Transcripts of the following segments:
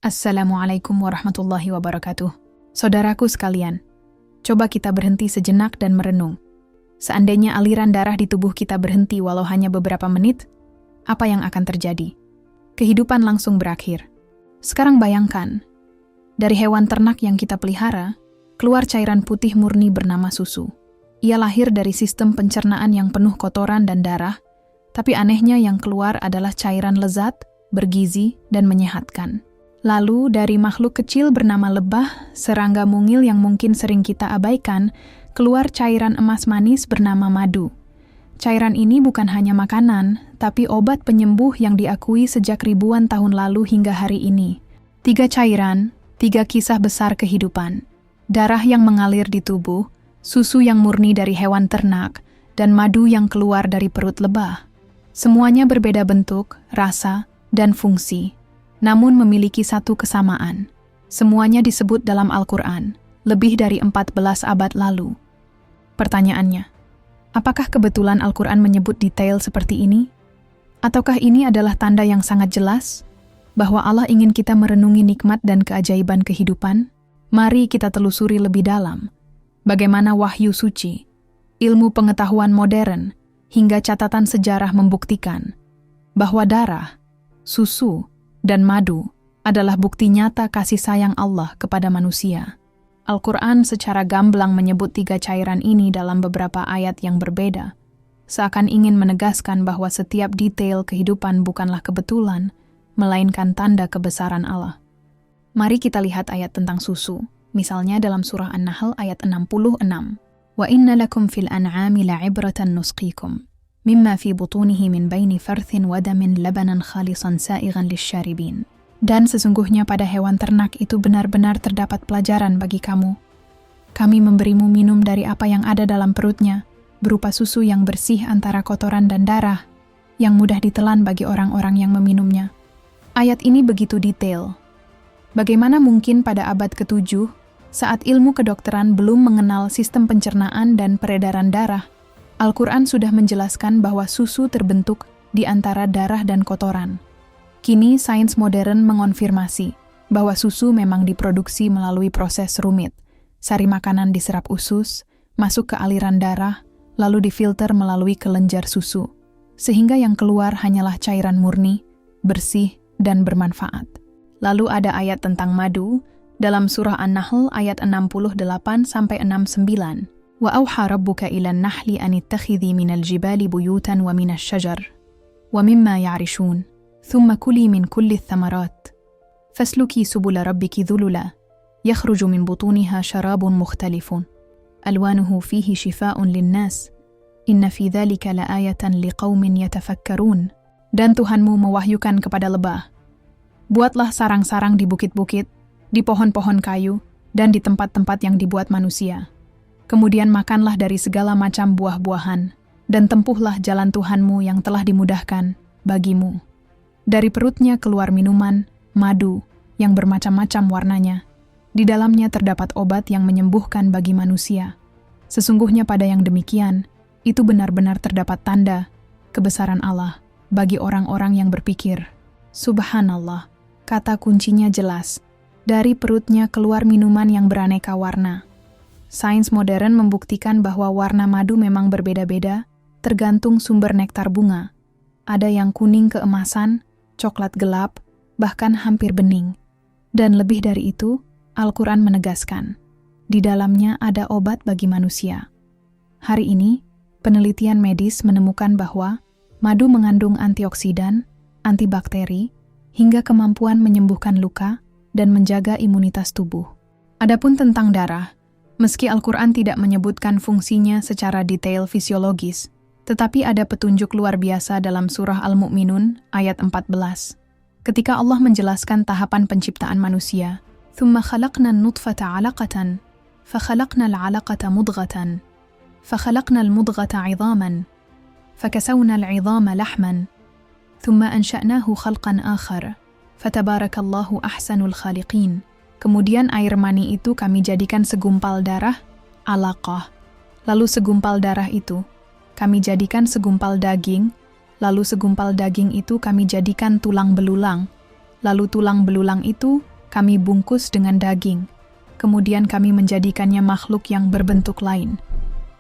Assalamualaikum warahmatullahi wabarakatuh. Saudaraku sekalian, coba kita berhenti sejenak dan merenung. Seandainya aliran darah di tubuh kita berhenti walau hanya beberapa menit, apa yang akan terjadi? Kehidupan langsung berakhir. Sekarang bayangkan, dari hewan ternak yang kita pelihara, keluar cairan putih murni bernama susu. Ia lahir dari sistem pencernaan yang penuh kotoran dan darah, tapi anehnya yang keluar adalah cairan lezat, bergizi, dan menyehatkan. Lalu dari makhluk kecil bernama lebah, serangga mungil yang mungkin sering kita abaikan, keluar cairan emas manis bernama madu. Cairan ini bukan hanya makanan, tapi obat penyembuh yang diakui sejak ribuan tahun lalu hingga hari ini. 3 cairan, 3 kisah besar kehidupan. Darah yang mengalir di tubuh, susu yang murni dari hewan ternak, dan madu yang keluar dari perut lebah. Semuanya berbeda bentuk, rasa, dan fungsi, namun memiliki satu kesamaan. Semuanya disebut dalam Al-Quran, lebih dari 14 abad lalu. Pertanyaannya, apakah kebetulan Al-Quran menyebut detail seperti ini? Ataukah ini adalah tanda yang sangat jelas bahwa Allah ingin kita merenungi nikmat dan keajaiban kehidupan? Mari kita telusuri lebih dalam bagaimana wahyu suci, ilmu pengetahuan modern, hingga catatan sejarah membuktikan bahwa darah, susu, dan madu adalah bukti nyata kasih sayang Allah kepada manusia. Al-Quran secara gamblang menyebut 3 cairan ini dalam beberapa ayat yang berbeda, seakan ingin menegaskan bahwa setiap detail kehidupan bukanlah kebetulan, melainkan tanda kebesaran Allah. Mari kita lihat ayat tentang susu, misalnya dalam surah An-Nahl ayat 66. Wa inna lakum fil an'ami la'ibratan nusqikum mimma fi butunihi min baini farthin wa damin labanan khalisan sa'igan lisyaribin. Dan sesungguhnya pada hewan ternak itu benar-benar terdapat pelajaran bagi kamu. Kami memberimu minum dari apa yang ada dalam perutnya, berupa susu yang bersih antara kotoran dan darah, yang mudah ditelan bagi orang-orang yang meminumnya. Ayat ini begitu detail. Bagaimana mungkin pada abad ke-7, saat ilmu kedokteran belum mengenal sistem pencernaan dan peredaran darah, Al-Quran sudah menjelaskan bahwa susu terbentuk di antara darah dan kotoran. Kini sains modern mengonfirmasi bahwa susu memang diproduksi melalui proses rumit. Sari makanan diserap usus, masuk ke aliran darah, lalu difilter melalui kelenjar susu, sehingga yang keluar hanyalah cairan murni, bersih, dan bermanfaat. Lalu ada ayat tentang madu dalam surah An-Nahl ayat 68-69. وَأَوْحَى رَبُّكَ إِلَى النَّحْلِ أَنِ اتَّخِذِي مِنَ الْجِبَالِ بُيُوتًا وَمِنَ الشَّجَرِ وَمِمَّا يَعْرِشُونَ ثُمَّ كُلِي مِنْ كُلِّ الثَّمَرَاتِ فَاسْلُكِي سُبُلَ رَبِّكِ ذُلُلًا يَخْرُجُ مِنْ بُطُونِهَا شَرَابٌ مُخْتَلِفٌ أَلْوَانُهُ فِيهِ شِفَاءٌ لِلنَّاسِ إِنَّ فِي ذَلِكَ لَآيَةً لِقَوْمٍ يَتَفَكَّرُونَ. Dan Tuhanmu mewahyukan kepada lebah, buatlah sarang-sarang di bukit-bukit, di pohon-pohon kayu, dan di tempat-tempat yang dibuat manusia. Kemudian makanlah dari segala macam buah-buahan, dan tempuhlah jalan Tuhanmu yang telah dimudahkan bagimu. Dari perutnya keluar minuman, madu, yang bermacam-macam warnanya. Di dalamnya terdapat obat yang menyembuhkan bagi manusia. Sesungguhnya pada yang demikian, itu benar-benar terdapat tanda kebesaran Allah bagi orang-orang yang berpikir. Subhanallah, kata kuncinya jelas. Dari perutnya keluar minuman yang beraneka warna. Sains modern membuktikan bahwa warna madu memang berbeda-beda, tergantung sumber nektar bunga. Ada yang kuning keemasan, coklat gelap, bahkan hampir bening. Dan lebih dari itu, Al-Quran menegaskan, di dalamnya ada obat bagi manusia. Hari ini, penelitian medis menemukan bahwa madu mengandung antioksidan, antibakteri, hingga kemampuan menyembuhkan luka dan menjaga imunitas tubuh. Adapun tentang darah, meski Al-Quran tidak menyebutkan fungsinya secara detail fisiologis, tetapi ada petunjuk luar biasa dalam surah Al-Mu'minun ayat 14. Ketika Allah menjelaskan tahapan penciptaan manusia, ثُمَّ خَلَقْنَا النُّطْفَةَ عَلَقَةً فَخَلَقْنَا الْعَلَقَةَ مُضْغَةً فَخَلَقْنَا الْمُضْغَةَ عِظَامًا فَكَسَوْنَا الْعِظَامَ لَحْمًا ثُمَّ أَنشَأْنَاهُ خَلْقًا آخَرَ فَتَبَارَكَ اللَّهُ أَحْسَنُ الْخَالِقِينَ. Kemudian air mani itu kami jadikan segumpal darah, alaqah. Lalu segumpal darah itu kami jadikan segumpal daging, lalu segumpal daging itu kami jadikan tulang belulang, lalu tulang belulang itu kami bungkus dengan daging, kemudian kami menjadikannya makhluk yang berbentuk lain.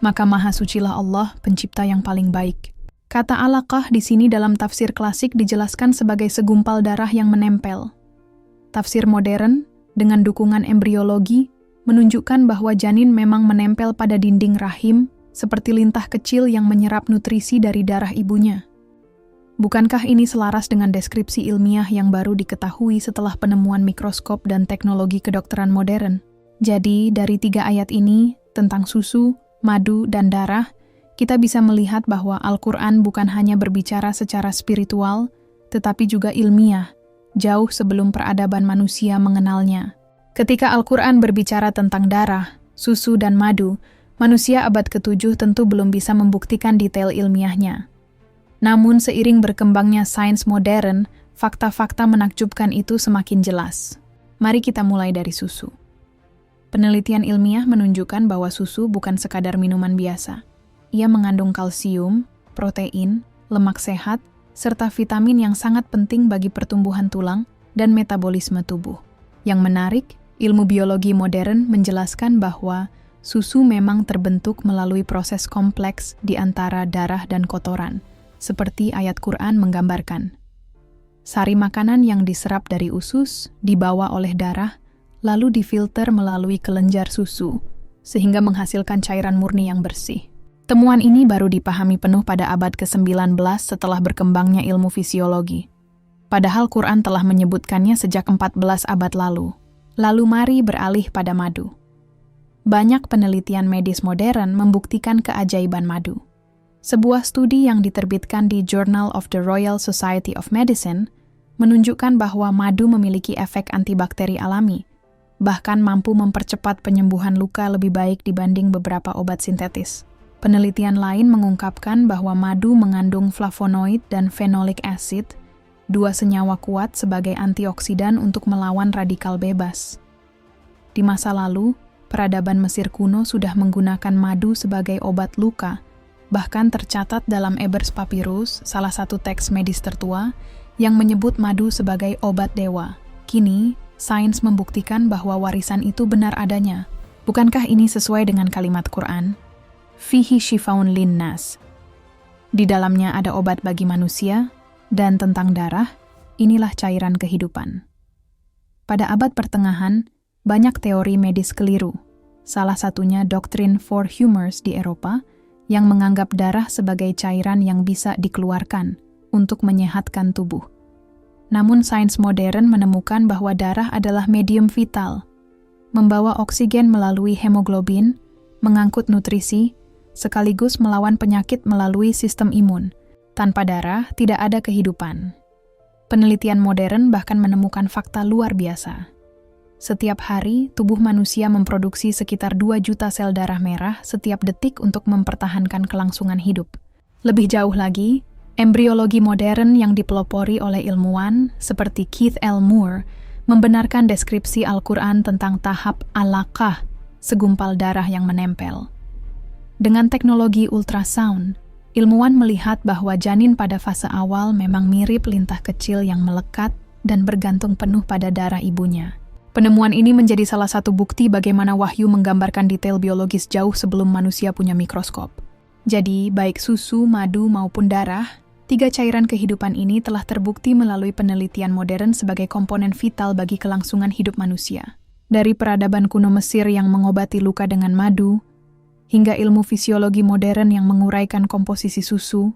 Maka Maha Sucilah Allah, pencipta yang paling baik. Kata alaqah di sini dalam tafsir klasik dijelaskan sebagai segumpal darah yang menempel. Tafsir modern, dengan dukungan embriologi, menunjukkan bahwa janin memang menempel pada dinding rahim, seperti lintah kecil yang menyerap nutrisi dari darah ibunya. Bukankah ini selaras dengan deskripsi ilmiah yang baru diketahui setelah penemuan mikroskop dan teknologi kedokteran modern? Jadi, dari 3 ayat ini, tentang susu, madu, dan darah, kita bisa melihat bahwa Al-Quran bukan hanya berbicara secara spiritual, tetapi juga ilmiah, jauh sebelum peradaban manusia mengenalnya. Ketika Al-Quran berbicara tentang darah, susu, dan madu, manusia abad ke-7 tentu belum bisa membuktikan detail ilmiahnya. Namun seiring berkembangnya sains modern, fakta-fakta menakjubkan itu semakin jelas. Mari kita mulai dari susu. Penelitian ilmiah menunjukkan bahwa susu bukan sekadar minuman biasa. Ia mengandung kalsium, protein, lemak sehat, serta vitamin yang sangat penting bagi pertumbuhan tulang dan metabolisme tubuh. Yang menarik, ilmu biologi modern menjelaskan bahwa susu memang terbentuk melalui proses kompleks di antara darah dan kotoran, seperti ayat Quran menggambarkan. Sari makanan yang diserap dari usus dibawa oleh darah, lalu difilter melalui kelenjar susu, sehingga menghasilkan cairan murni yang bersih. Temuan ini baru dipahami penuh pada abad ke-19 setelah berkembangnya ilmu fisiologi. Padahal Quran telah menyebutkannya sejak 14 abad lalu. Lalu mari beralih pada madu. Banyak penelitian medis modern membuktikan keajaiban madu. Sebuah studi yang diterbitkan di Journal of the Royal Society of Medicine menunjukkan bahwa madu memiliki efek antibakteri alami, bahkan mampu mempercepat penyembuhan luka lebih baik dibanding beberapa obat sintetis. Penelitian lain mengungkapkan bahwa madu mengandung flavonoid dan phenolic acid, 2 senyawa kuat sebagai antioksidan untuk melawan radikal bebas. Di masa lalu, peradaban Mesir kuno sudah menggunakan madu sebagai obat luka. Bahkan tercatat dalam Ebers Papyrus, salah satu teks medis tertua, yang menyebut madu sebagai obat dewa. Kini, sains membuktikan bahwa warisan itu benar adanya. Bukankah ini sesuai dengan kalimat Quran? Fihi shifaun linnas. Di dalamnya ada obat bagi manusia, dan tentang darah, inilah cairan kehidupan. Pada abad pertengahan, banyak teori medis keliru. Salah satunya doktrin Four Humors di Eropa, yang menganggap darah sebagai cairan yang bisa dikeluarkan untuk menyehatkan tubuh. Namun sains modern menemukan bahwa darah adalah medium vital, membawa oksigen melalui hemoglobin, mengangkut nutrisi, sekaligus melawan penyakit melalui sistem imun. Tanpa darah, tidak ada kehidupan. Penelitian modern bahkan menemukan fakta luar biasa. Setiap hari, tubuh manusia memproduksi sekitar 2 juta sel darah merah setiap detik untuk mempertahankan kelangsungan hidup. Lebih jauh lagi, embriologi modern yang dipelopori oleh ilmuwan seperti Keith L. Moore membenarkan deskripsi Al-Quran tentang tahap alaqah, segumpal darah yang menempel. Dengan teknologi ultrasound, ilmuwan melihat bahwa janin pada fase awal memang mirip lintah kecil yang melekat dan bergantung penuh pada darah ibunya. Penemuan ini menjadi salah satu bukti bagaimana wahyu menggambarkan detail biologis jauh sebelum manusia punya mikroskop. Jadi, baik susu, madu, maupun darah, 3 cairan kehidupan ini telah terbukti melalui penelitian modern sebagai komponen vital bagi kelangsungan hidup manusia. Dari peradaban kuno Mesir yang mengobati luka dengan madu, hingga ilmu fisiologi modern yang menguraikan komposisi susu,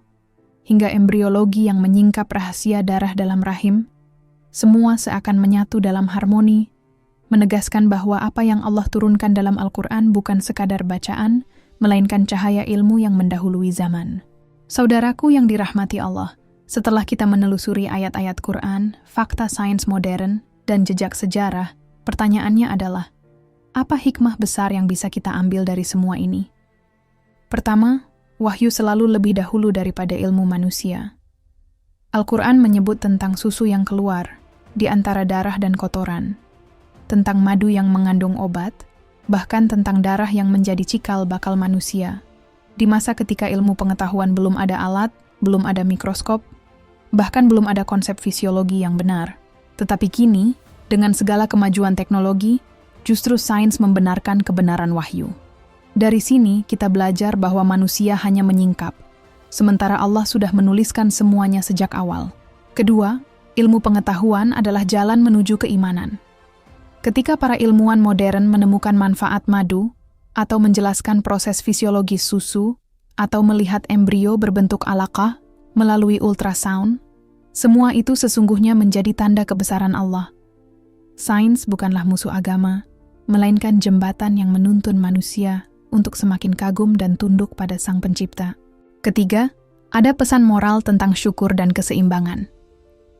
hingga embriologi yang menyingkap rahasia darah dalam rahim, semua seakan menyatu dalam harmoni, menegaskan bahwa apa yang Allah turunkan dalam Al-Quran bukan sekadar bacaan, melainkan cahaya ilmu yang mendahului zaman. Saudaraku yang dirahmati Allah, setelah kita menelusuri ayat-ayat Quran, fakta sains modern, dan jejak sejarah, pertanyaannya adalah, apa hikmah besar yang bisa kita ambil dari semua ini? Pertama, wahyu selalu lebih dahulu daripada ilmu manusia. Al-Quran menyebut tentang susu yang keluar, di antara darah dan kotoran, tentang madu yang mengandung obat, bahkan tentang darah yang menjadi cikal bakal manusia. Di masa ketika ilmu pengetahuan belum ada alat, belum ada mikroskop, bahkan belum ada konsep fisiologi yang benar. Tetapi kini, Dengan segala kemajuan teknologi, justru sains membenarkan kebenaran wahyu. Dari sini kita belajar bahwa manusia hanya menyingkap, sementara Allah sudah menuliskan semuanya sejak awal. Kedua, ilmu pengetahuan adalah jalan menuju keimanan. Ketika para ilmuwan modern menemukan manfaat madu, atau menjelaskan proses fisiologis susu, atau melihat embrio berbentuk alaqah melalui ultrasound, semua itu sesungguhnya menjadi tanda kebesaran Allah. Sains bukanlah musuh agama, melainkan jembatan yang menuntun manusia untuk semakin kagum dan tunduk pada Sang Pencipta. Ketiga, ada pesan moral tentang syukur dan keseimbangan.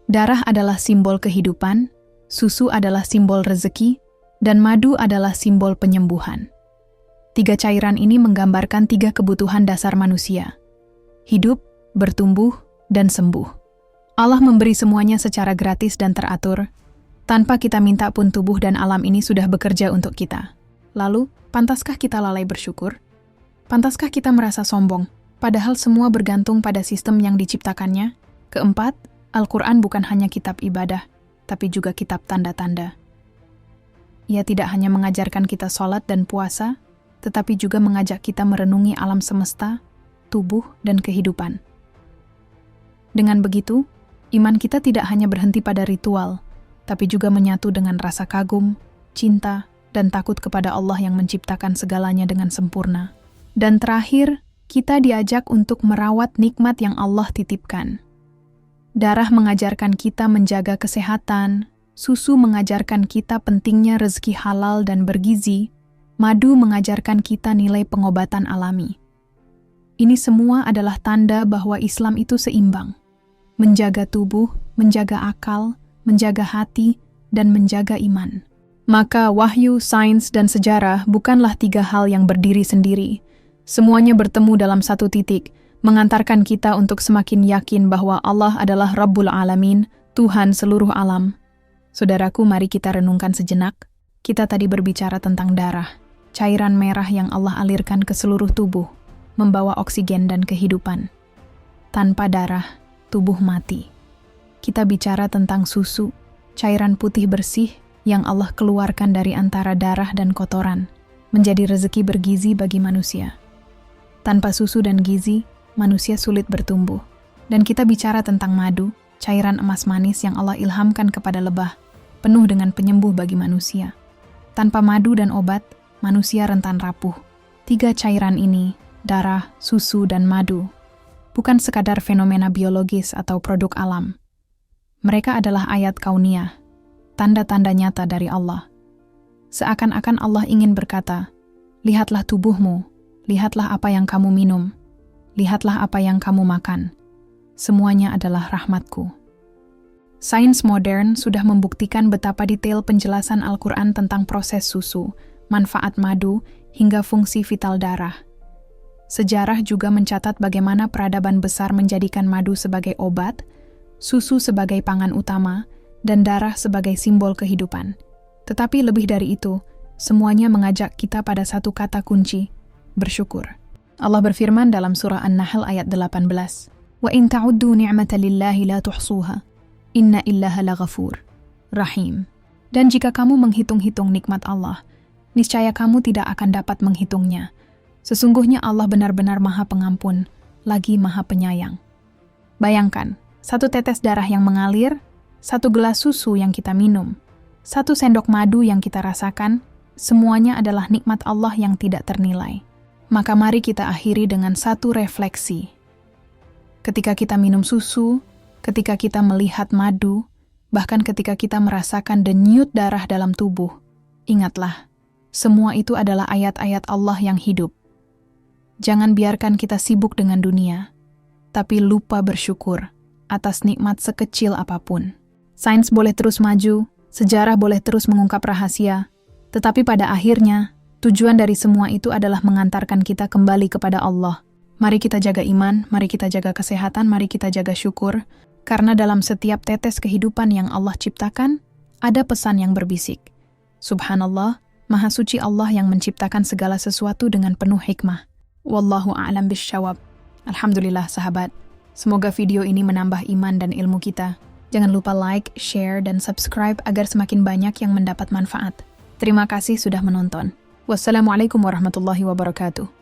Darah adalah simbol kehidupan, susu adalah simbol rezeki, dan madu adalah simbol penyembuhan. Tiga cairan ini menggambarkan tiga kebutuhan dasar manusia: hidup, bertumbuh, dan sembuh. Allah memberi semuanya secara gratis dan teratur. Tanpa kita minta pun tubuh dan alam ini sudah bekerja untuk kita. Lalu, pantaskah kita lalai bersyukur? Pantaskah kita merasa sombong, padahal semua bergantung pada sistem yang diciptakannya? Keempat, Al-Quran bukan hanya kitab ibadah, tapi juga kitab tanda-tanda. Ia tidak hanya mengajarkan kita sholat dan puasa, tetapi juga mengajak kita merenungi alam semesta, tubuh, dan kehidupan. Dengan begitu, iman kita tidak hanya berhenti pada ritual, tapi juga menyatu dengan rasa kagum, cinta, dan takut kepada Allah yang menciptakan segalanya dengan sempurna. Dan terakhir, kita diajak untuk merawat nikmat yang Allah titipkan. Darah mengajarkan kita menjaga kesehatan, susu mengajarkan kita pentingnya rezeki halal dan bergizi, madu mengajarkan kita nilai pengobatan alami. Ini semua adalah tanda bahwa Islam itu seimbang. Menjaga tubuh, menjaga akal, menjaga hati, dan menjaga iman. Maka wahyu, sains, dan sejarah bukanlah tiga hal yang berdiri sendiri. Semuanya bertemu dalam satu titik, mengantarkan kita untuk semakin yakin bahwa Allah adalah Rabbul Alamin, Tuhan seluruh alam. Saudaraku, mari kita renungkan sejenak. Kita tadi berbicara tentang darah, cairan merah yang Allah alirkan ke seluruh tubuh, membawa oksigen dan kehidupan. Tanpa darah, tubuh mati. Kita bicara tentang susu, cairan putih bersih yang Allah keluarkan dari antara darah dan kotoran, menjadi rezeki bergizi bagi manusia. Tanpa susu dan gizi, manusia sulit bertumbuh. Dan kita bicara tentang madu, cairan emas manis yang Allah ilhamkan kepada lebah, penuh dengan penyembuh bagi manusia. Tanpa madu dan obat, manusia rentan rapuh. Tiga cairan ini, darah, susu, dan madu, bukan sekadar fenomena biologis atau produk alam. Mereka adalah ayat kauniyah, tanda-tanda nyata dari Allah. Seakan-akan Allah ingin berkata, lihatlah tubuhmu, lihatlah apa yang kamu minum, lihatlah apa yang kamu makan. Semuanya adalah rahmatku. Sains modern sudah membuktikan betapa detail penjelasan Al-Quran tentang proses susu, manfaat madu, hingga fungsi vital darah. Sejarah juga mencatat bagaimana peradaban besar menjadikan madu sebagai obat, susu sebagai pangan utama, dan darah sebagai simbol kehidupan. Tetapi lebih dari itu, semuanya mengajak kita pada satu kata kunci, bersyukur. Allah berfirman dalam surah An-Nahl ayat 18, وَإِن تَعُدُّوا نِعْمَةَ لِلَّهِ لَا تُحْصُوهَا إِنَّ إِلَّهَ لَغَفُورٌ Rahim. Dan jika kamu menghitung-hitung nikmat Allah, niscaya kamu tidak akan dapat menghitungnya. Sesungguhnya Allah benar-benar Maha Pengampun, lagi Maha Penyayang. Bayangkan, satu tetes darah yang mengalir, satu gelas susu yang kita minum, satu sendok madu yang kita rasakan, semuanya adalah nikmat Allah yang tidak ternilai. Maka mari kita akhiri dengan satu refleksi. Ketika kita minum susu, ketika kita melihat madu, bahkan ketika kita merasakan denyut darah dalam tubuh, ingatlah, semua itu adalah ayat-ayat Allah yang hidup. Jangan biarkan kita sibuk dengan dunia, tapi lupa bersyukur atas nikmat sekecil apapun. Sains boleh terus maju, sejarah boleh terus mengungkap rahasia, tetapi pada akhirnya, tujuan dari semua itu adalah mengantarkan kita kembali kepada Allah. Mari kita jaga iman, mari kita jaga kesehatan, mari kita jaga syukur, karena dalam setiap tetes kehidupan yang Allah ciptakan, ada pesan yang berbisik. Subhanallah, Maha Suci Allah yang menciptakan segala sesuatu dengan penuh hikmah. Wallahu a'lam bisyawab. Alhamdulillah sahabat, semoga video ini menambah iman dan ilmu kita. Jangan lupa like, share, dan subscribe agar semakin banyak yang mendapat manfaat. Terima kasih sudah menonton. Wassalamualaikum warahmatullahi wabarakatuh.